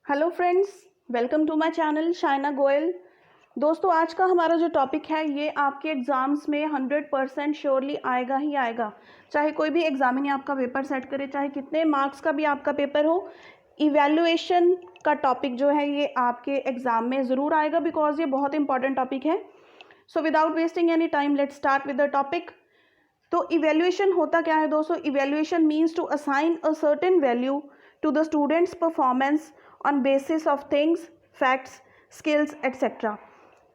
Hello friends, welcome to my channel Shaina Goyal. दोस्तों, आज का हमारा जो टॉपिक है ये आपके एग्ज़ाम्स में 100% श्योरली आएगा ही आएगा। चाहे कोई भी एग्जामिनी आपका पेपर सेट करे, चाहे कितने मार्क्स का भी आपका पेपर हो, इवैल्यूएशन का टॉपिक जो है ये आपके एग्ज़ाम में ज़रूर आएगा, बिकॉज ये बहुत इंपॉर्टेंट टॉपिक है। So without wasting any time let's start with the topic. तो इवैल्यूएशन होता क्या है दोस्तों? Evaluation means to assign a certain value to the students performance on basis of things, facts, skills etcetera.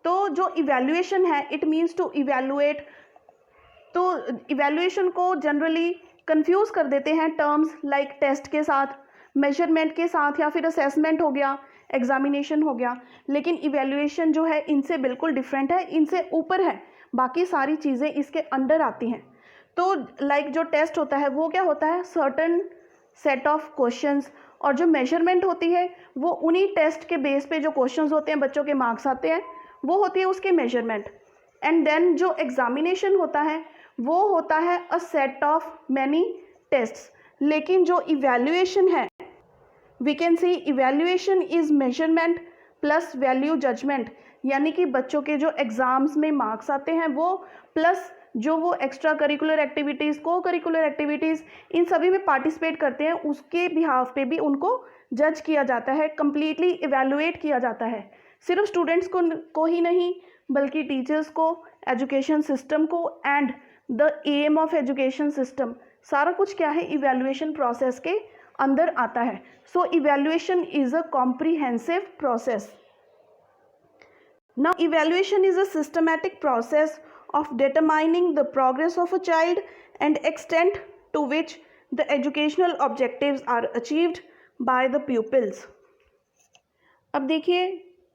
तो जो evaluation है it means to evaluate. तो evaluation को जनरली कंफ्यूज कर देते हैं टर्म्स लाइक टेस्ट के साथ, मेजरमेंट के साथ, या फिर असेसमेंट हो गया, एग्जामिनेशन हो गया। लेकिन इवैल्यूएशन जो है इनसे बिल्कुल डिफरेंट है, इनसे ऊपर है, बाकी सारी चीज़ें इसके अंडर आती हैं। तो लाइक जो टेस्ट होता है वो क्या होता है? Certain set of questions. और जो मेजरमेंट होती है वो उन्हीं टेस्ट के बेस पे जो क्वेश्चंस होते हैं, बच्चों के मार्क्स आते हैं, वो होती है उसकी मेजरमेंट। एंड देन जो एग्जामिनेशन होता है वो होता है a set of many tests. लेकिन जो इवैल्यूएशन है, we can see evaluation is measurement plus value judgement. यानी कि बच्चों के जो एग्जाम्स में मार्क्स आते हैं वो प्लस जो वो एक्स्ट्रा करिकुलर एक्टिविटीज़, को करिकुलर एक्टिविटीज़, इन सभी में पार्टिसिपेट करते हैं, उसके बिहाफ पे भी उनको जज किया जाता है, कम्प्लीटली इवैल्यूएट किया जाता है। सिर्फ स्टूडेंट्स को ही नहीं, बल्कि टीचर्स को, एजुकेशन सिस्टम को, and the aim of education system, सारा कुछ क्या है? इवैल्यूएशन प्रोसेस के अंदर आता है। So evaluation is a comprehensive process. Now, evaluation is a systematic process of determining the progress of a child and extent to which the educational objectives are achieved by the pupils. अब देखिए,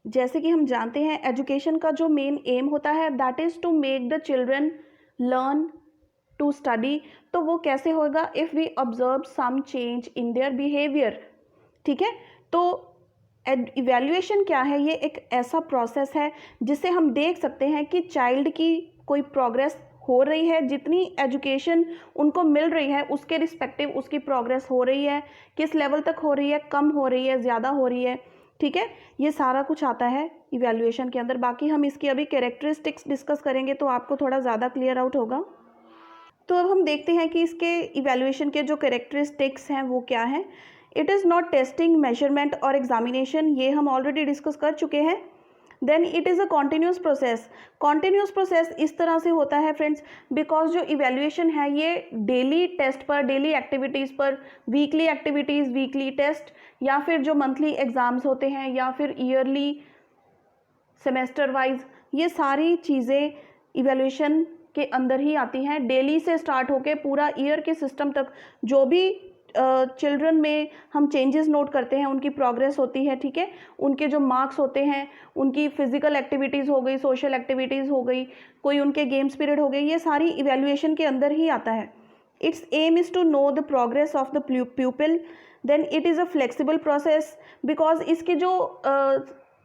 जैसे कि हम जानते हैं education का जो main aim होता है that is to make the children learn to study. तो वो कैसे होगा? If we observe some change in their behaviour. ठीक है, तो इवैल्यूएशन क्या है? ये एक ऐसा प्रोसेस है जिससे हम देख सकते हैं कि चाइल्ड की कोई प्रोग्रेस हो रही है, जितनी एजुकेशन उनको मिल रही है उसके रिस्पेक्टिव उसकी प्रोग्रेस हो रही है, किस लेवल तक हो रही है, कम हो रही है, ज़्यादा हो रही है। ठीक है, ये सारा कुछ आता है इवैल्यूएशन के अंदर। बाकी हम इसकी अभी कैरेक्टरिस्टिक्स डिस्कस करेंगे तो आपको थोड़ा ज़्यादा क्लियर आउट होगा। तो अब हम देखते हैं कि इसके इवैल्यूएशन के जो कैरेक्टरिस्टिक्स हैं वो क्या हैं। It is not testing, measurement और एग्जामिनेशन, ये हम ऑलरेडी डिस्कस कर चुके हैं। Then it is a continuous process. Continuous process इस तरह से होता है फ्रेंड्स, बिकॉज जो इवैल्यूएशन है ये डेली टेस्ट पर, डेली एक्टिविटीज़ पर, वीकली एक्टिविटीज़, वीकली टेस्ट, या फिर जो मंथली एग्ज़ाम्स होते हैं, या फिर ईयरली, सेमेस्टर वाइज, ये सारी चीज़ें इवैल्यूएशन के अंदर ही आती हैं। डेली से स्टार्ट होके पूरा ईयर के सिस्टम तक जो भी चिल्ड्रन में हम चेंजेस नोट करते हैं, उनकी प्रोग्रेस होती है। ठीक है, उनके जो मार्क्स होते हैं, उनकी फिजिकल एक्टिविटीज़ हो गई, सोशल एक्टिविटीज़ हो गई, कोई उनके गेम्स पीरियड हो गई, ये सारी इवैल्यूएशन के अंदर ही आता है। Its aim is to know the progress of the pupil. Then it is a flexible process, because इसके जो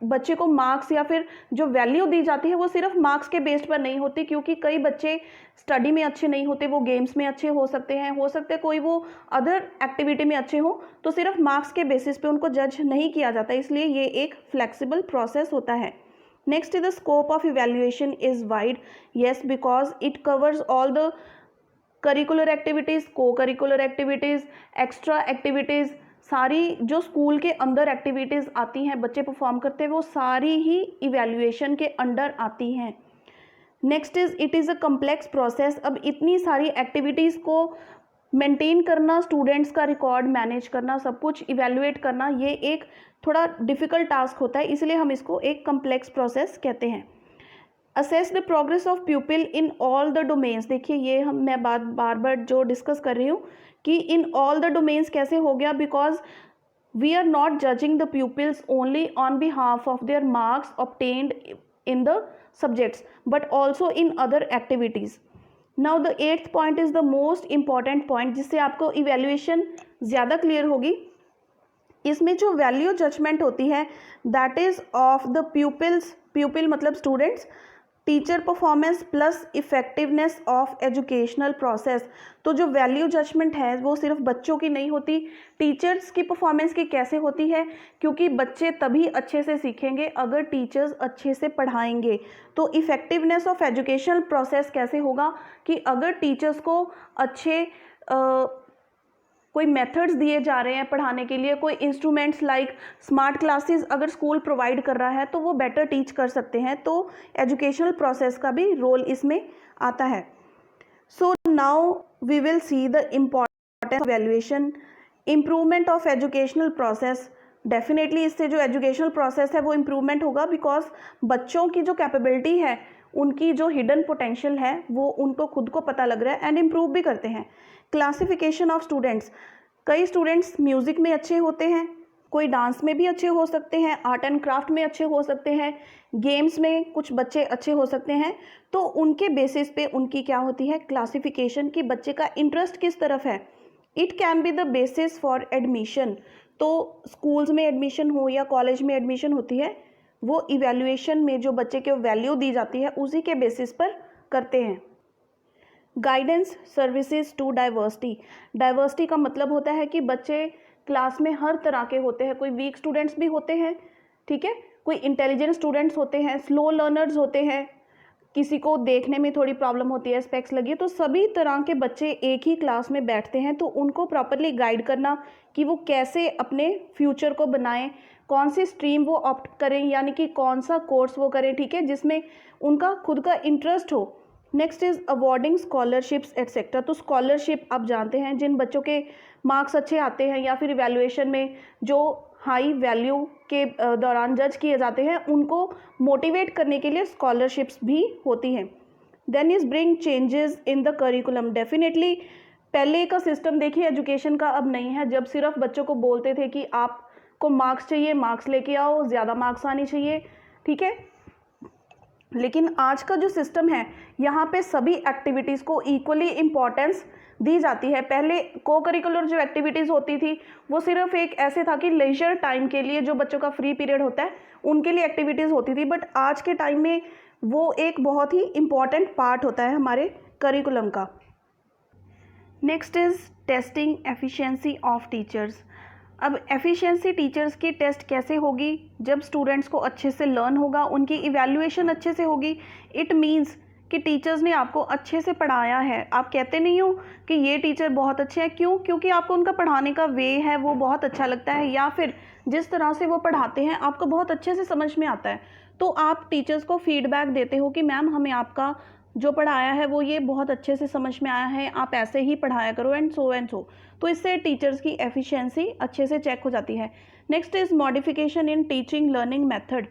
बच्चे को मार्क्स या फिर जो वैल्यू दी जाती है वो सिर्फ मार्क्स के बेस्ड पर नहीं होती, क्योंकि कई बच्चे स्टडी में अच्छे नहीं होते, वो गेम्स में अच्छे हो सकते हैं, कोई वो अदर एक्टिविटी में अच्छे हो, तो सिर्फ मार्क्स के बेसिस पे उनको जज नहीं किया जाता, इसलिए ये एक फ्लेक्सिबल प्रोसेस होता है। Next is the scope of evaluation is wide. Yes, because it covers all the curricular activities, को करिकुलर एक्टिविटीज़, एक्स्ट्रा एक्टिविटीज़, सारी जो स्कूल के अंदर एक्टिविटीज़ आती हैं, बच्चे परफॉर्म करते हैं, वो सारी ही इवैल्यूएशन के अंडर आती हैं। Next is it is a complex process. अब इतनी सारी एक्टिविटीज़ को मेंटेन करना, स्टूडेंट्स का रिकॉर्ड मैनेज करना, सब कुछ इवैल्यूएट करना, ये एक थोड़ा डिफ़िकल्ट टास्क होता है, इसलिए हम इसको एक कम्प्लेक्स प्रोसेस कहते हैं। Assess the progress of प्यूपिल in all the domains. देखिए, ये मैं बार बार जो डिस्कस कर रही हूँ कि इन ऑल द डोमेन्स कैसे हो गया, because we are not judging the pupils only on behalf of their marks obtained in the subjects but also in other activities. Now the 8th point is the most important point, जिससे आपको evaluation ज़्यादा clear होगी। इसमें जो value judgement होती है that is of the pupils, pupil मतलब students, teacher performance plus effectiveness of educational process. तो जो वैल्यू जजमेंट है वो सिर्फ बच्चों की नहीं होती, टीचर्स की परफॉर्मेंस की कैसे होती है, क्योंकि बच्चे तभी अच्छे से सीखेंगे अगर टीचर्स अच्छे से पढ़ाएंगे। तो इफेक्टिवनेस ऑफ एजुकेशनल प्रोसेस कैसे होगा कि अगर टीचर्स को अच्छे कोई मेथड्स दिए जा रहे हैं पढ़ाने के लिए, कोई इंस्ट्रूमेंट्स लाइक स्मार्ट क्लासेस अगर स्कूल प्रोवाइड कर रहा है तो वो बेटर टीच कर सकते हैं। तो एजुकेशनल प्रोसेस का भी रोल इसमें आता है। So now we will see the importance of valuation, improvement of educational process. Definitely इससे जो एजुकेशनल प्रोसेस है वो इम्प्रूवमेंट होगा, बिकॉज बच्चों की जो कैपेबिलिटी है, उनकी जो हिडन पोटेंशियल है वो उनको खुद को पता लग रहा है एंड इम्प्रूव भी करते हैं। क्लासिफिकेशन ऑफ स्टूडेंट्स, कई स्टूडेंट्स म्यूज़िक में अच्छे होते हैं, कोई डांस में भी अच्छे हो सकते हैं, आर्ट एंड क्राफ्ट में अच्छे हो सकते हैं, गेम्स में कुछ बच्चे अच्छे हो सकते हैं। तो उनके बेसिस पे उनकी क्या होती है क्लासिफिकेशन, कि बच्चे का इंटरेस्ट किस तरफ है। It can be the basis for admission. तो स्कूल्स में एडमिशन हो या कॉलेज में एडमिशन होती है, वो इवैल्यूएशन में जो बच्चे को वैल्यू दी जाती है उसी के बेसिस पर करते हैं। Guidance services to diversity, diversity का मतलब होता है कि बच्चे क्लास में हर तरह के होते हैं, कोई वीक स्टूडेंट्स भी होते हैं, ठीक है, कोई इंटेलिजेंट स्टूडेंट्स होते हैं, स्लो लर्नर्स होते हैं, किसी को देखने में थोड़ी प्रॉब्लम होती है, स्पेक्स लगी है, तो सभी तरह के बच्चे एक ही क्लास में बैठते हैं। तो उनको प्रॉपरली गाइड करना कि वो कैसे अपने फ्यूचर को बनाएं, कौन सी स्ट्रीम वो ऑप्ट करें, यानी कि कौन सा कोर्स वो करें, ठीक है, जिसमें उनका खुद का इंटरेस्ट हो। Next is awarding scholarships etcetera. तो स्कॉलरशिप आप जानते हैं, जिन बच्चों के मार्क्स अच्छे आते हैं या फिर इवैल्यूएशन में जो हाई वैल्यू के दौरान जज किए जाते हैं, उनको मोटिवेट करने के लिए स्कॉलरशिप्स भी होती हैं। Then is bring changes in the curriculum. Definitely पहले का सिस्टम देखिए एजुकेशन का अब नहीं है, जब सिर्फ बच्चों को बोलते थे कि आपको मार्क्स चाहिए, मार्क्स लेके आओ, ज़्यादा मार्क्स आने चाहिए, ठीक है। लेकिन आज का जो सिस्टम है यहाँ पे सभी एक्टिविटीज़ को इक्वली इम्पॉर्टेंस दी जाती है। पहले को करिकुलर जो एक्टिविटीज़ होती थी वो सिर्फ एक ऐसे था कि लेजर टाइम के लिए, जो बच्चों का फ्री पीरियड होता है उनके लिए एक्टिविटीज़ होती थी, बट आज के टाइम में वो एक बहुत ही इम्पॉर्टेंट पार्ट होता है हमारे करिकुलम का। Next is testing efficiency of teachers. अब एफिशिएंसी टीचर्स की टेस्ट कैसे होगी, जब स्टूडेंट्स को अच्छे से लर्न होगा, उनकी इवैल्यूएशन अच्छे से होगी। इट मीन्स कि टीचर्स ने आपको अच्छे से पढ़ाया है, आप कहते नहीं हो कि ये टीचर बहुत अच्छे हैं, क्यों, क्योंकि आपको उनका पढ़ाने का वे है वो बहुत अच्छा लगता है, या फिर जिस तरह से वो पढ़ाते हैं आपको बहुत अच्छे से समझ में आता है। तो आप टीचर्स को फीडबैक देते हो कि मैम हमें आपका जो पढ़ाया है वो ये बहुत अच्छे से समझ में आया है, आप ऐसे ही पढ़ाया करो एंड सो। तो इससे टीचर्स की एफिशिएंसी अच्छे से चेक हो जाती है। Next is modification in teaching learning method.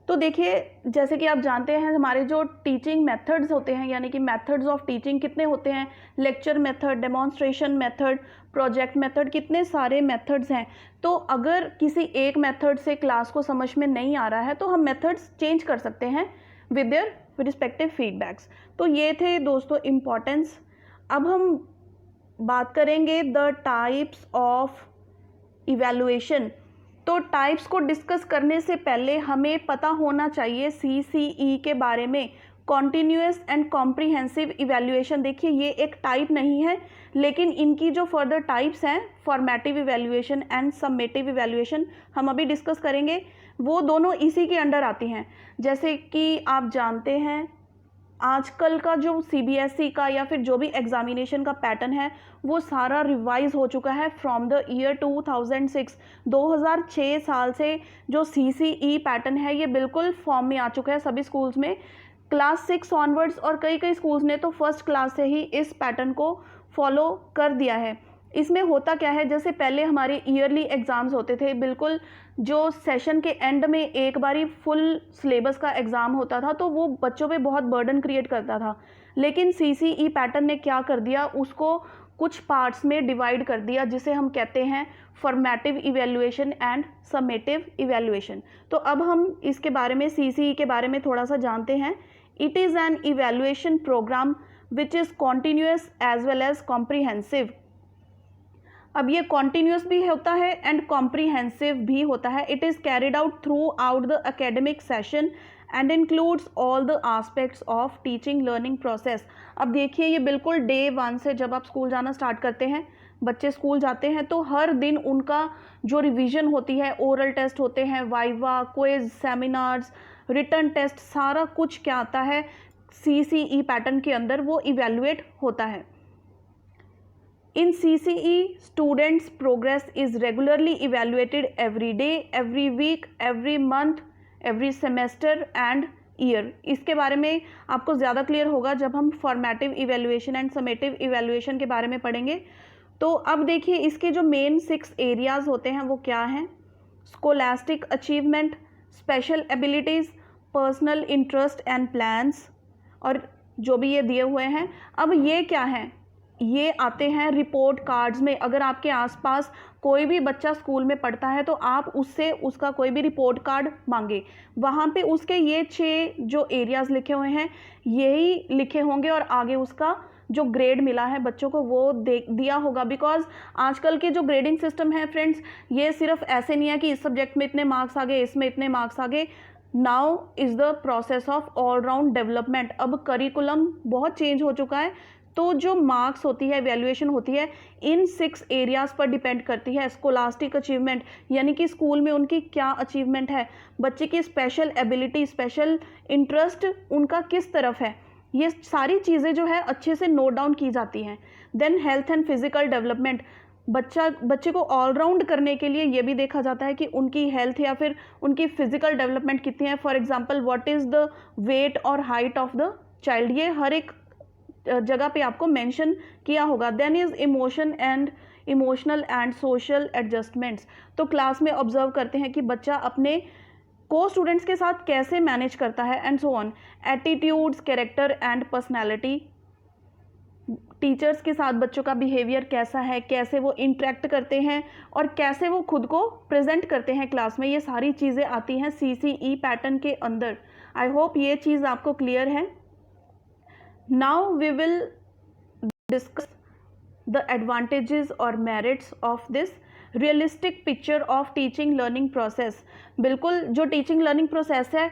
तो देखिए जैसे कि आप जानते हैं हमारे जो टीचिंग मेथड्स होते हैं, यानी कि मेथड्स ऑफ टीचिंग कितने होते हैं, lecture method, demonstration method, project method, कितने सारे मेथड्स हैं। तो अगर किसी एक मेथड से क्लास को समझ में नहीं आ रहा है तो हम मेथड्स चेंज कर सकते हैं विद देयर रिस्पेक्टिव फीडबैक्स। तो ये थे दोस्तों इम्पॉर्टेंस। अब हम बात करेंगे द टाइप्स ऑफ इवैल्यूएशन। तो टाइप्स को डिस्कस करने से पहले हमें पता होना चाहिए CCE के बारे में, कॉन्टीन्यूअस एंड कॉम्प्रिहेंसिव इवैल्यूएशन। देखिए ये एक टाइप नहीं है, लेकिन इनकी जो फर्दर टाइप्स हैं, formative evaluation and summative evaluation, हम अभी डिस्कस करेंगे, वो दोनों इसी के अंडर आती हैं। जैसे कि आप जानते हैं आजकल का जो CBSE का या फिर जो भी एग्जामिनेशन का पैटर्न है वो सारा रिवाइज हो चुका है फ्रॉम द ईयर 2006। 2006 साल से जो CCE पैटर्न है ये बिल्कुल फॉर्म में आ चुका है सभी स्कूल्स में, क्लास 6 ऑनवर्ड्स, और कई स्कूल्स ने तो फर्स्ट क्लास से ही इस पैटर्न को फॉलो कर दिया है। इसमें होता क्या है, जैसे पहले हमारे ईयरली एग्ज़ाम्स होते थे, बिल्कुल जो सेशन के एंड में एक बारी फुल सिलेबस का एग्ज़ाम होता था तो वो बच्चों पे बहुत बर्डन क्रिएट करता था। लेकिन CCE पैटर्न ने क्या कर दिया, उसको कुछ पार्ट्स में डिवाइड कर दिया, जिसे हम कहते हैं formative evaluation and summative evaluation. तो अब हम इसके बारे में, CCE के बारे में थोड़ा सा जानते हैं। It is an evaluation programme which is continuous as well as comprehensive. अब ये कॉन्टीन्यूस भी होता है एंड कॉम्प्रीहेंसिव भी होता है. It is carried out through out the academic session and includes all the aspects of teaching learning process. अब देखिए ये बिल्कुल डे 1 से जब आप स्कूल जाना स्टार्ट करते हैं, बच्चे स्कूल जाते हैं तो हर दिन उनका जो रिवीजन होती है, ओरल टेस्ट होते हैं, viva, quiz, seminars, written test, सारा कुछ क्या आता है CCE पैटर्न के अंदर वो इवेल्युएट होता है. In CCE, students' progress is regularly evaluated every day, every week, every month, every semester and year. इसके बारे में आपको ज़्यादा क्लियर होगा जब हम formative evaluation and summative evaluation के बारे में पढ़ेंगे. तो अब देखिए इसके जो मेन 6 एरियाज़ होते हैं वो क्या हैं? Scholastic achievement, special abilities, personal interest and plans, और जो भी ये दिए हुए हैं. अब ये क्या हैं? ये आते हैं रिपोर्ट कार्ड्स में. अगर आपके आसपास कोई भी बच्चा स्कूल में पढ़ता है तो आप उससे उसका कोई भी रिपोर्ट कार्ड मांगे, वहाँ पे उसके ये 6 जो एरियाज़ लिखे हुए हैं यही लिखे होंगे और आगे उसका जो ग्रेड मिला है बच्चों को वो दिया होगा. बिकॉज आजकल के जो ग्रेडिंग सिस्टम है फ्रेंड्स, ये सिर्फ ऐसे नहीं है कि इस सब्जेक्ट में इतने मार्क्स आ गए, इसमें इतने मार्क्स आ गए. Now is the process of all round development. अब करिकुलम बहुत चेंज हो चुका है, तो जो मार्क्स होती है, वैल्यूएशन होती है, इन 6 एरियाज़ पर डिपेंड करती है. स्कोलास्टिक अचीवमेंट यानी कि स्कूल में उनकी क्या अचीवमेंट है, बच्चे की स्पेशल एबिलिटी, स्पेशल इंटरेस्ट उनका किस तरफ है, ये सारी चीज़ें जो है अच्छे से नोट डाउन की जाती हैं. Then health and physical development. बच्चे को ऑलराउंड करने के लिए ये भी देखा जाता है कि उनकी हेल्थ या फिर उनकी फिजिकल डेवलपमेंट कितनी है. For example what is the weight और हाइट ऑफ द चाइल्ड, ये हर एक जगह पे आपको मेंशन किया होगा. Then is emotional and social adjustments. तो क्लास में ऑब्जर्व करते हैं कि बच्चा अपने को स्टूडेंट्स के साथ कैसे मैनेज करता है and so on. Attitudes, character and personality. Teachers के साथ बच्चों का बिहेवियर कैसा है, कैसे वो इंटरेक्ट करते हैं और कैसे वो खुद को प्रेजेंट करते हैं क्लास में, ये सारी चीज़ें आती हैं CCE पैटर्न के अंदर. आई होप ये चीज़ आपको क्लियर है. Now we will discuss the advantages or merits of this realistic picture of teaching learning process. बिल्कुल जो टीचिंग लर्निंग प्रोसेस है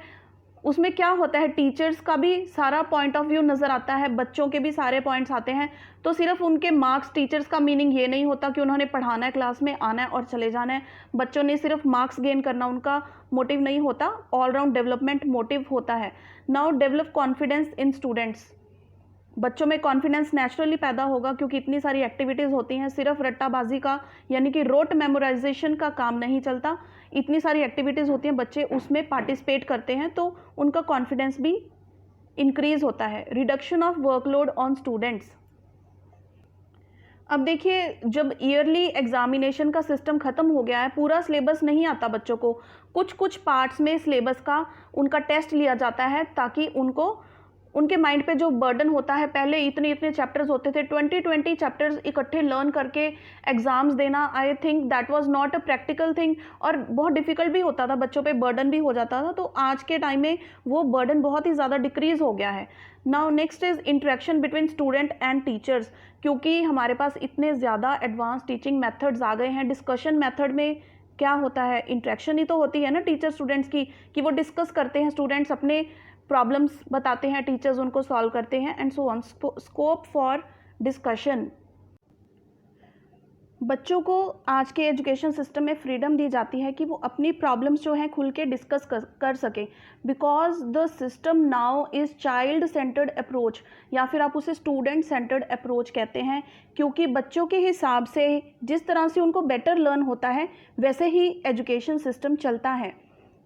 उसमें क्या होता है, टीचर्स का भी सारा पॉइंट ऑफ व्यू नज़र आता है, बच्चों के भी सारे पॉइंट्स आते हैं. तो सिर्फ उनके मार्क्स, टीचर्स का मीनिंग ये नहीं होता कि उन्होंने पढ़ाना है, क्लास में आना है और चले जाना है. बच्चों ने सिर्फ मार्क्स गेन करना उनका मोटिव नहीं होता, ऑल राउंड डेवलपमेंट मोटिव होता है. Now develop confidence in students. बच्चों में कॉन्फिडेंस नेचुरली पैदा होगा क्योंकि इतनी सारी एक्टिविटीज़ होती हैं. सिर्फ रट्टाबाजी का यानी कि रोट मेमोराइजेशन का काम नहीं चलता, इतनी सारी एक्टिविटीज़ होती हैं, बच्चे उसमें पार्टिसिपेट करते हैं तो उनका कॉन्फिडेंस भी इंक्रीज़ होता है. Reduction of workload on students. अब देखिए जब ईयरली एग्जामिनेशन का सिस्टम ख़त्म हो गया है, पूरा सिलेबस नहीं आता बच्चों को, कुछ कुछ पार्ट्स में सिलेबस का उनका टेस्ट लिया जाता है ताकि उनको उनके माइंड पे जो बर्डन होता है, पहले इतने इतने चैप्टर्स होते थे, 20 चैप्टर्स इकट्ठे लर्न करके एग्ज़ाम्स देना, I think that was not a practical thing और बहुत डिफ़िकल्ट भी होता था, बच्चों पे बर्डन भी हो जाता था. तो आज के टाइम में वो बर्डन बहुत ही ज़्यादा डिक्रीज़ हो गया है. Now next is interaction between student and teachers. क्योंकि हमारे पास इतने ज़्यादा एडवांस टीचिंग मेथड्स आ गए हैं. डिस्कशन मेथड में क्या होता है, इंटरेक्शन ही तो होती है ना टीचर स्टूडेंट्स की, कि वो डिस्कस करते हैं, स्टूडेंट्स अपने प्रॉब्लम्स बताते हैं, टीचर्स उनको सॉल्व करते हैं and so on. Scope for discussion. बच्चों को आज के एजुकेशन सिस्टम में फ्रीडम दी जाती है कि वो अपनी प्रॉब्लम्स जो हैं खुल के डिस्कस कर सके. Because the system now is child centred approach, या फिर आप उसे स्टूडेंट सेंटर्ड अप्रोच कहते हैं, क्योंकि बच्चों के हिसाब से जिस तरह से उनको बेटर लर्न होता है वैसे ही एजुकेशन सिस्टम चलता है.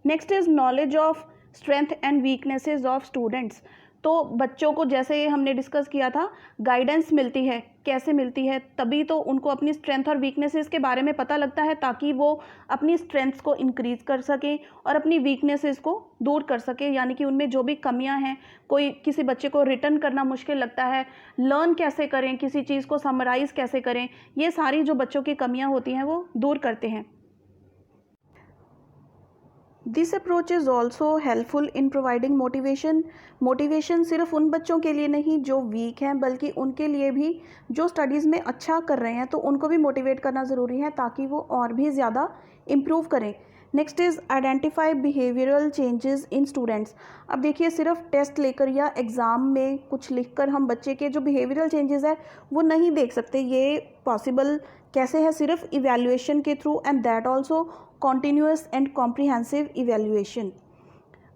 Next is knowledge of strength and weaknesses of students. तो बच्चों को जैसे हमने डिस्कस किया था, गाइडेंस मिलती है, कैसे मिलती है, तभी तो उनको अपनी स्ट्रेंथ और वीकनेसेस के बारे में पता लगता है ताकि वो अपनी स्ट्रेंथ्स को इंक्रीज़ कर सकें और अपनी वीकनेसेस को दूर कर सकें. यानी कि उनमें जो भी कमियां हैं, कोई किसी बच्चे को रिटर्न करना मुश्किल लगता है, लर्न कैसे करें, किसी चीज़ को समराइज़ कैसे करें, ये सारी जो बच्चों की कमियाँ होती हैं वो दूर करते हैं. This approach is also helpful in providing motivation. Motivation सिर्फ उन बच्चों के लिए नहीं जो वीक हैं, बल्कि उनके लिए भी जो स्टडीज़ में अच्छा कर रहे हैं, तो उनको भी मोटिवेट करना ज़रूरी है ताकि वो और भी ज़्यादा इम्प्रूव करें। Next is identify behavioural changes in students. अब देखिए, सिर्फ टेस्ट लेकर या एग्ज़ाम में कुछ लिखकर हम बच्चे के जो बिहेवियरल चेंजेस है वो नहीं देख सकते। ये पॉसिबल कैसे है? सिर्फ इवैल्यूएशन के through, and that also continuous and comprehensive evaluation.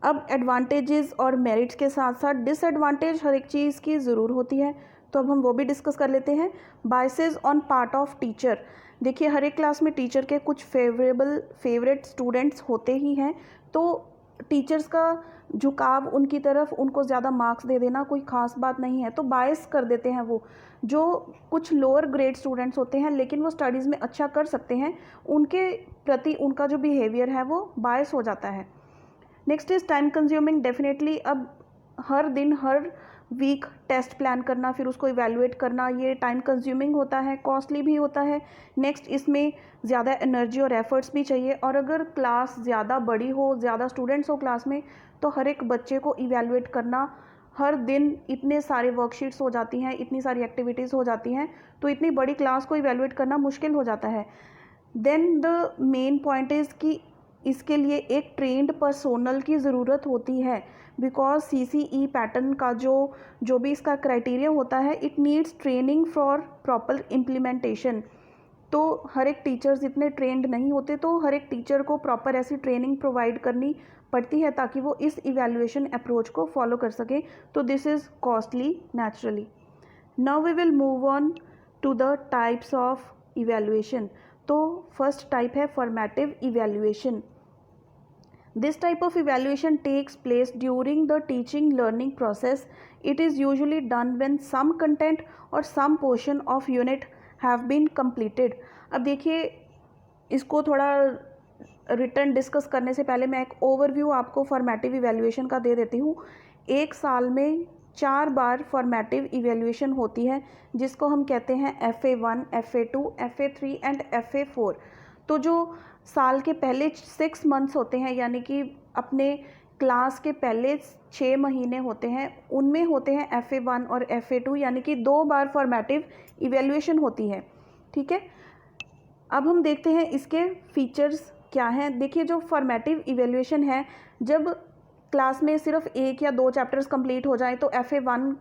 अब एडवांटेजेस और मेरिट्स के साथ साथ डिसएडवांटेज हर एक चीज़ की ज़रूर होती है, तो अब हम वो भी डिस्कस कर लेते हैं। Biases on part of teacher. देखिए, हर एक क्लास में टीचर के कुछ फेवरेट स्टूडेंट्स होते ही हैं, तो टीचर्स का झुकाव उनकी तरफ, उनको ज़्यादा मार्क्स दे देना कोई ख़ास बात नहीं है, तो बायस कर देते हैं वो। जो कुछ लोअर ग्रेड स्टूडेंट्स होते हैं लेकिन वो स्टडीज़ में अच्छा कर सकते हैं, उनके प्रति उनका जो बिहेवियर है वो बायस हो जाता है। Next is time consuming. Definitely अब हर दिन हर वीक टेस्ट प्लान करना, फिर उसको इवैल्यूएट करना, ये टाइम कंज्यूमिंग होता है, कॉस्टली भी होता है। नेक्स्ट, इसमें ज़्यादा एनर्जी और एफर्ट्स भी चाहिए, और अगर क्लास ज़्यादा बड़ी हो, ज़्यादा स्टूडेंट्स हो क्लास में, तो हर एक बच्चे को इवैल्यूएट करना, हर दिन इतने सारे वर्कशीट्स हो जाती हैं, इतनी सारी एक्टिविटीज़ हो जाती हैं, तो इतनी बड़ी क्लास को इवैल्यूएट करना मुश्किल हो जाता है। Then the main point is कि इसके लिए एक ट्रेंड पर्सोनल की ज़रूरत होती है, बिकॉज CCE पैटर्न का जो भी इसका क्राइटेरिया होता है, it needs training for proper implementation. तो हर एक टीचर्स इतने ट्रेंड नहीं होते, तो हर एक टीचर को प्रॉपर ऐसी ट्रेनिंग प्रोवाइड करनी पड़ती है ताकि वो इस इवैल्यूएशन अप्रोच को फॉलो कर सकें। तो this is costly naturally. Now we will move on to the types of evaluation. तो फर्स्ट टाइप है formative evaluation. This type of evaluation takes place during the teaching learning process. It is usually done when some content और some portion of unit have been completed. अब देखिए, इसको थोड़ा return discuss करने से पहले मैं एक ओवरव्यू आपको फॉर्मेटिव इवैल्यूएशन का दे देती हूँ। एक साल में 4 बार फॉर्मेटिव इवैल्यूएशन होती है, जिसको हम कहते हैं FA1, FA2, FA3 and FA4। तो जो साल के पहले 6 मंथ्स होते हैं, यानी कि अपने क्लास के पहले 6 महीने होते हैं, उनमें होते हैं FA1 और FA2, यानी कि 2 बार फॉर्मेटिव इवैल्यूएशन होती है। ठीक है, अब हम देखते हैं इसके फीचर्स क्या हैं। देखिए, जो फॉर्मेटिव इवैल्यूएशन है, जब क्लास में सिर्फ 1 या 2 चैप्टर्स कंप्लीट हो जाए तो FA1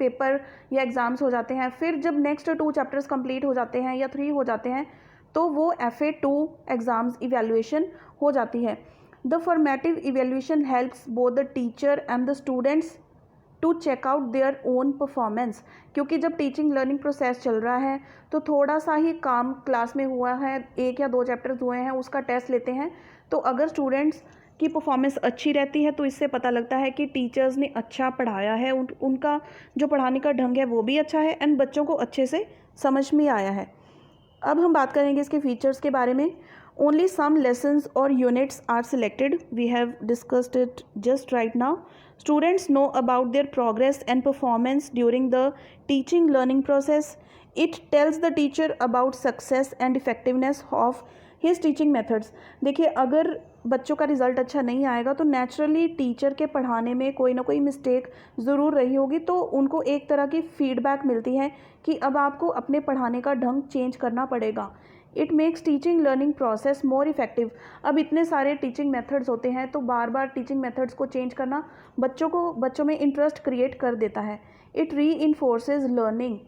पेपर या एग्ज़ाम्स हो जाते हैं। फिर जब नेक्स्ट 2 चैप्टर्स कंप्लीट हो जाते हैं या 3 हो जाते हैं, तो वो FA2 एग्ज़ाम्स इवैल्यूएशन हो जाती है। The formative evaluation helps both the teacher and the students to check out their own performance. क्योंकि जब टीचिंग लर्निंग प्रोसेस चल रहा है, तो थोड़ा सा ही काम क्लास में हुआ है, 1 या 2 चैप्टर्स हुए हैं, उसका टेस्ट लेते हैं, तो अगर स्टूडेंट्स की परफॉर्मेंस अच्छी रहती है तो इससे पता लगता है कि टीचर्स ने अच्छा पढ़ाया है, उनका जो पढ़ाने का ढंग है वो भी अच्छा है, एंड बच्चों को अच्छे से समझ में आया है। अब हम बात करेंगे इसके फीचर्स के बारे में। ओनली सम लेसन्स और units are selected, we have discussed it just right now. Students know about their progress and performance during the teaching learning process. It tells the teacher about success and effectiveness of his teaching methods. देखिए, अगर बच्चों का result अच्छा नहीं आएगा तो naturally teacher के पढ़ाने में कोई ना कोई मिस्टेक ज़रूर रही होगी, तो उनको एक तरह की फीडबैक मिलती है कि अब आपको अपने पढ़ाने का ढंग चेंज करना पड़ेगा. It makes teaching learning process more effective. अब इतने सारे टीचिंग मेथड्स होते हैं, तो बार बार टीचिंग मेथड्स को चेंज करना बच्चों में इंटरेस्ट क्रिएट कर देता है. इट री इन्फोर्सेज लर्निंग.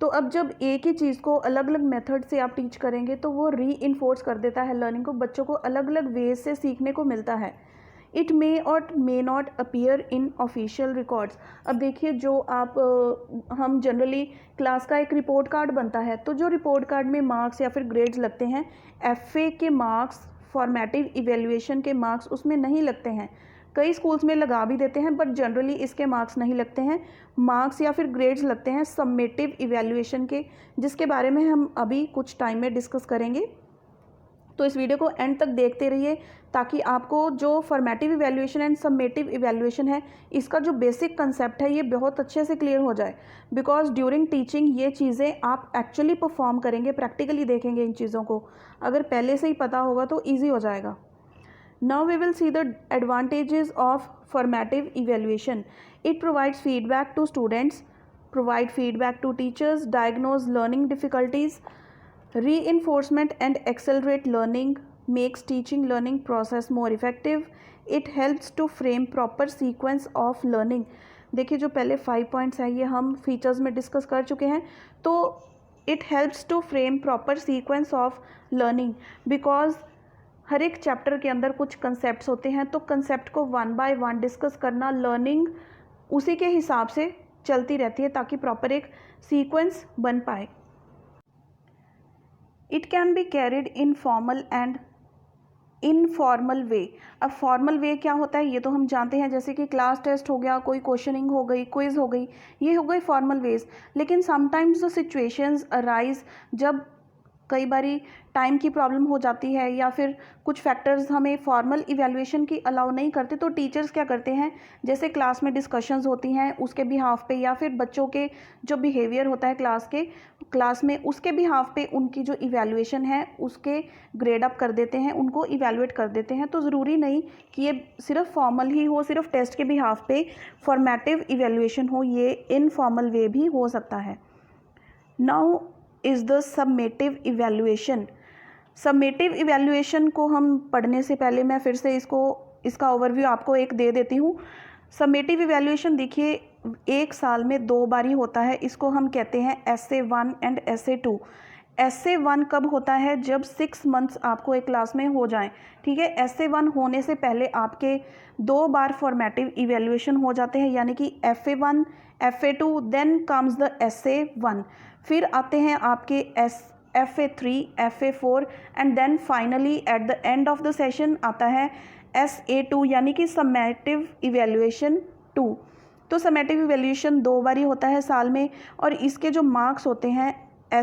तो अब जब एक ही चीज़ को अलग अलग मेथड से आप टीच करेंगे तो वो री इन्फोर्स कर देता है लर्निंग को, बच्चों को अलग अलग वेज से सीखने को मिलता है. इट मे और may not appear in official records. अब देखिए, जो आप हम जनरली क्लास का एक रिपोर्ट कार्ड बनता है, तो जो रिपोर्ट कार्ड में मार्क्स या फिर ग्रेड्स लगते हैं, FA के मार्क्स, फॉर्मेटिव इवैल्यूएशन के मार्क्स उसमें नहीं लगते हैं. कई स्कूल्स में लगा भी देते हैं, बट जनरली इसके मार्क्स नहीं लगते हैं. मार्क्स या फिर ग्रेड्स लगते हैं समेटिव इवैल्यूएशन के, जिसके बारे में हम अभी कुछ टाइम में डिस्कस करेंगे. तो इस वीडियो को एंड तक देखते रहिए ताकि आपको जो formative evaluation and summative evaluation है, इसका जो बेसिक कंसेप्ट है ये बहुत अच्छे से क्लियर हो जाए. बिकॉज ड्यूरिंग टीचिंग ये चीज़ें आप एक्चुअली परफॉर्म करेंगे, प्रैक्टिकली देखेंगे इन चीज़ों को. अगर पहले से ही पता होगा तो ईजी हो जाएगा. Now we will see the advantages of formative evaluation. It provides feedback to students, provide feedback to teachers, diagnose learning difficulties, reinforcement and accelerate learning, makes teaching learning process more effective. It helps to frame proper sequence of learning. देखिए जो पहले 5 points हैं ये हम features में discuss कर चुके हैं. तो it helps to frame proper sequence of learning, because हर एक चैप्टर के अंदर कुछ कंसेप्ट्स होते हैं, तो कंसेप्ट को वन बाय वन डिस्कस करना, लर्निंग उसी के हिसाब से चलती रहती है ताकि प्रॉपर एक सीक्वेंस बन पाए. It can be carried in formal and informal वे. अब फॉर्मल वे क्या होता है ये तो हम जानते हैं, जैसे कि क्लास टेस्ट हो गया, कोई क्वेश्चनिंग हो गई, क्विज हो गई, ये हो गई फॉर्मल वेज. लेकिन समटाइम्स द सिचुएशंस अराइज जब कई बारी टाइम की प्रॉब्लम हो जाती है या फिर कुछ फैक्टर्स हमें फॉर्मल इवैल्यूएशन की अलाउ नहीं करते, तो टीचर्स क्या करते हैं, जैसे क्लास में डिस्कशंस होती हैं उसके बिहाफ पे या फिर बच्चों के जो बिहेवियर होता है क्लास में उसके बिहाफ पे उनकी जो इवैल्यूएशन है उसके ग्रेड अप कर देते हैं, उनको इवैल्यूएट कर देते हैं. तो ज़रूरी नहीं कि ये सिर्फ फॉर्मल ही हो, सिर्फ टेस्ट के बिहाफ पे फॉर्मेटिव इवैल्यूएशन हो, ये इनफॉर्मल वे भी हो सकता है. Now is the summative evaluation. Summative evaluation को हम पढ़ने से पहले मैं फिर से इसका ओवरव्यू आपको एक दे देती हूँ. सबमेटिव इवैल्यूएशन देखिए 1 साल में 2 बारी होता है. इसको हम कहते हैं SA1 एंड SA2. SA1 कब होता है, जब 6 मंथ्स आपको एक क्लास में हो जाएं. ठीक है, SA1 होने से पहले आपके 2 बार फॉर्मेटिव इवैल्यूएशन हो जाते हैं, यानी कि FA1 FA2 then comes the SA1. फिर आते हैं आपके FA3 FA4 and then finally at the end of the session आता है SA2, यानी कि समेटिव इवैल्यूएशन 2. तो समेटिव इवैल्यूएशन 2 बार ही होता है साल में, और इसके जो मार्क्स होते हैं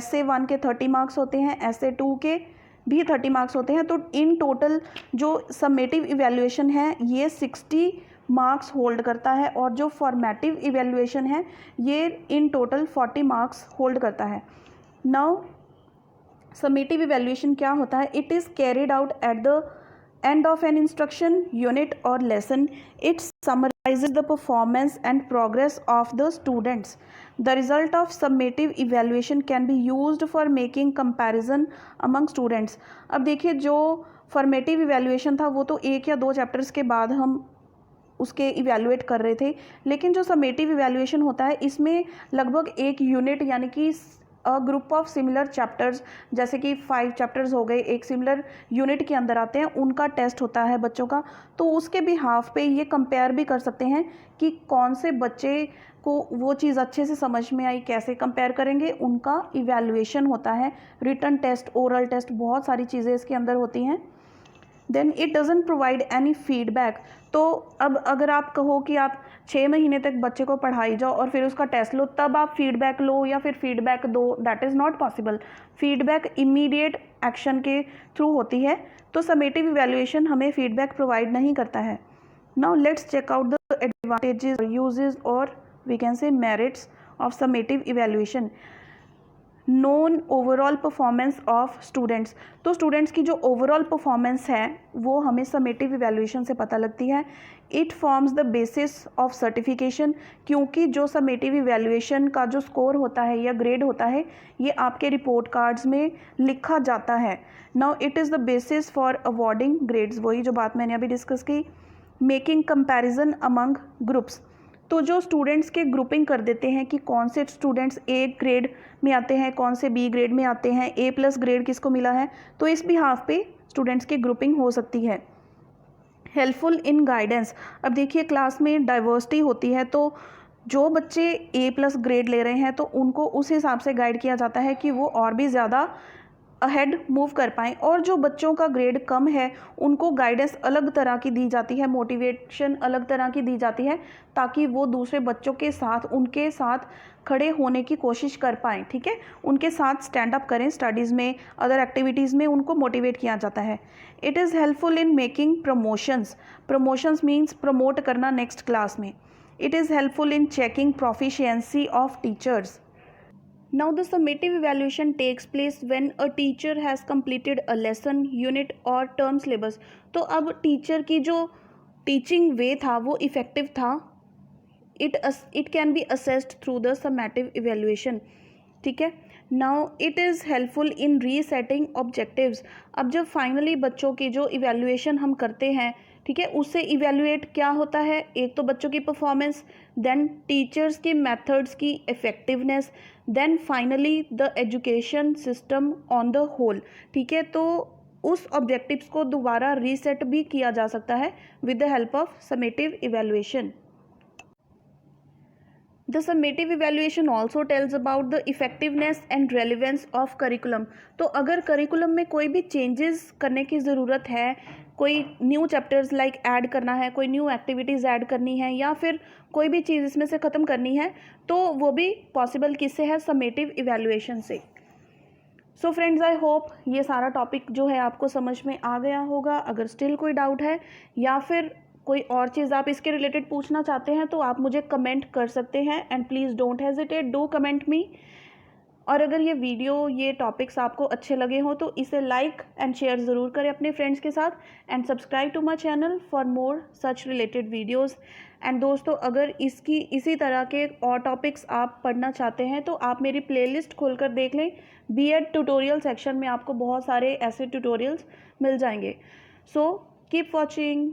SA1 के 30 मार्क्स होते हैं, SA2 के भी 30 मार्क्स होते हैं. तो इन टोटल जो समेटिव इवैल्यूएशन है ये 60 मार्क्स होल्ड करता है, और जो फॉर्मेटिव इवैल्यूएशन है ये इन टोटल 40 मार्क्स होल्ड करता है. नाउ समेटिव इवैल्यूएशन क्या होता है, it is carried out at the end of an instruction unit और lesson. It summarizes the performance and progress of the students. The result of summative evaluation can be used for making comparison among students. अब देखिए जो formative evaluation था वो तो 1 या 2 chapters के बाद हम उसके इवैल्यूएट कर रहे थे, लेकिन जो समेटिव इवैल्यूएशन होता है इसमें लगभग एक यूनिट यानी कि a group of similar chapters, जैसे कि 5 चैप्टर्स हो गए, एक सिमिलर यूनिट के अंदर आते हैं, उनका टेस्ट होता है बच्चों का. तो उसके बिहाफ पे ये कंपेयर भी कर सकते हैं कि कौन से बच्चे को वो चीज़ अच्छे से समझ में आई, कैसे कंपेयर करेंगे, उनका इवैल्यूएशन होता है. रिटन टेस्ट, ओरल टेस्ट, बहुत सारी चीज़ें इसके अंदर होती हैं. Then it doesn't provide any feedback. तो अब अगर आप कहो कि आप 6 महीने तक बच्चे को पढ़ाई जाओ और फिर उसका टेस्ट लो, तब आप फीडबैक लो या फिर फीडबैक दो, that is not possible. Feedback immediate action के थ्रू होती है, तो समेटिव इवैल्यूएशन हमें फीडबैक प्रोवाइड नहीं करता है. Now let's check out the advantages, uses और we can say merits of summative evaluation. Known overall performance of students. तो स्टूडेंट्स की जो ओवरऑल परफॉर्मेंस है वो हमें समेटिव इवैल्यूएशन से पता लगती है. It forms the basis of certification, क्योंकि जो समेटिव इवैल्यूएशन का जो स्कोर होता है या ग्रेड होता है ये आपके रिपोर्ट कार्ड्स में लिखा जाता है. Now it is the basis for awarding grades, वही जो बात मैंने अभी डिस्कस की. Making comparison among groups. तो जो स्टूडेंट्स के ग्रुपिंग कर देते हैं कि कौन से स्टूडेंट्स A ग्रेड में आते हैं, कौन से B ग्रेड में आते हैं, A+ ग्रेड किसको मिला है, तो इस बिहाफ पे स्टूडेंट्स की ग्रुपिंग हो सकती है. Helpful in guidance. अब देखिए क्लास में डाइवर्सिटी होती है, तो जो बच्चे A+ ग्रेड ले रहे हैं तो उनको उस हिसाब से गाइड किया जाता है कि वो और भी ज़्यादा अहेड मूव कर पाएँ, और जो बच्चों का ग्रेड कम है उनको गाइडेंस अलग तरह की दी जाती है, मोटिवेशन अलग तरह की दी जाती है, ताकि वो दूसरे बच्चों के साथ उनके साथ खड़े होने की कोशिश कर पाएँ. ठीक है, उनके साथ स्टैंड अप करें, स्टडीज़ में, अदर एक्टिविटीज़ में उनको मोटिवेट किया जाता है. It is helpful in making promotions. Promotions means promote करना नेक्स्ट क्लास में. It is helpful in checking proficiency of teachers. Now the summative evaluation takes place when a teacher has completed a lesson, unit or term syllabus. तो अब teacher की जो teaching वे था वो effective था, it can be assessed through the summative evaluation. ठीक है. Now it is helpful in resetting objectives. अब जब फाइनली बच्चों की जो इवेल्युएशन हम करते हैं, ठीक है, उससे इवेल्युएट क्या होता है, एक तो बच्चों की परफॉर्मेंस, देन टीचर्स की मेथड्स की effectiveness, then finally the education system on the whole. ठीक है, तो उस ऑब्जेक्टिव्स को दोबारा रीसेट भी किया जा सकता है with the help of summative evaluation. The summative evaluation also tells about the effectiveness and relevance of curriculum. तो अगर करिकुलम में कोई भी चेंजेस करने की ज़रूरत है, कोई न्यू चैप्टर्स लाइक ऐड करना है, कोई न्यू एक्टिविटीज़ ऐड करनी है, या फिर कोई भी चीज़ इसमें से ख़त्म करनी है, तो वो भी पॉसिबल किससे है, समेटिव इवेल्युएशन से. सो फ्रेंड्स, आई होप ये सारा टॉपिक जो है आपको समझ में आ गया होगा. अगर स्टिल कोई डाउट है या फिर कोई और चीज़ आप इसके रिलेटेड पूछना चाहते हैं तो आप मुझे कमेंट कर सकते हैं. And please don't hesitate, do comment me. और अगर ये वीडियो, ये टॉपिक्स आपको अच्छे लगे हों तो इसे लाइक एंड शेयर ज़रूर करें अपने फ्रेंड्स के साथ. And subscribe to my channel for more such related videos. And दोस्तों, अगर इसी तरह के और टॉपिक्स आप पढ़ना चाहते हैं तो आप मेरी प्लेलिस्ट खोलकर देख लें. बीएड ट्यूटोरियल सेक्शन में आपको बहुत सारे ऐसे ट्यूटोरियल्स मिल जाएंगे. So keep watching.